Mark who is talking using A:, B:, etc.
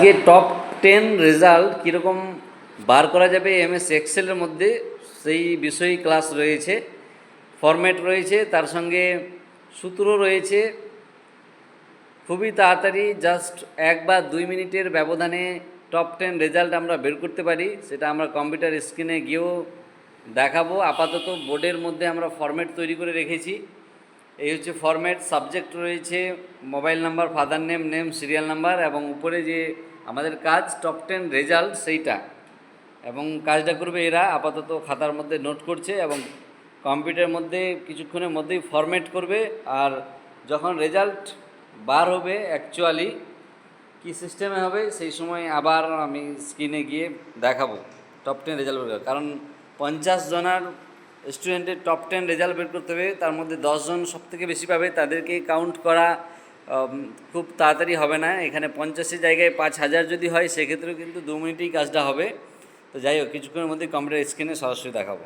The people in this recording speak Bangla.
A: আজকে টপ 10 রেজাল্ট কীরকম বার করা যাবে এমএস এক্সেলের মধ্যে সেই বিষয়ে ক্লাস রয়েছে, ফরম্যাট রয়েছে, তার সঙ্গে সূত্র রয়েছে। খুবই তাড়াতাড়ি জাস্ট 1 বা 2 মিনিটের ব্যবধানে টপ 10 রেজাল্ট আমরা বের করতে পারি। সেটা আমরা কম্পিউটার স্ক্রিনে গিয়েও দেখাবো। আপাতত বোর্ডের মধ্যে আমরা ফরম্যাট তৈরি করে রেখেছি। এই হচ্ছে ফরম্যাট। সাবজেক্ট রয়েছে mobile number, father name, name, serial number, এবং উপরে যে আমাদের কাজ টপ 10 রেজাল্ট সেইটা, এবং কাজটা করবে এরা। আপাতত খাতার মধ্যে নোট করছে এবং কম্পিউটারের মধ্যে কিছুক্ষণের মধ্যেই ফরম্যাট করবে। আর যখন রেজাল্ট বার হবে অ্যাকচুয়ালি কী সিস্টেমে হবে সেই সময় আবার আমি স্ক্রিনে গিয়ে দেখাবো টপ 10 রেজাল্ট বের করা। কারণ 50 জনার স্টুডেন্টের টপ 10 রেজাল্ট বের করতে হবে, তার মধ্যে 10 জন সবথেকে বেশি পাবে, তাদেরকে কাউন্ট করা খুব তাড়াতাড়ি হবে না। এখানে 50-এর জায়গায় 5000 যদি হয় সেক্ষেত্রেও কিন্তু 2 মিনিটেই কাজটা হবে। তো যাই হোক, কিছুক্ষণের মধ্যে কম্পিউটার স্ক্রিনে সরাসরি দেখাবো।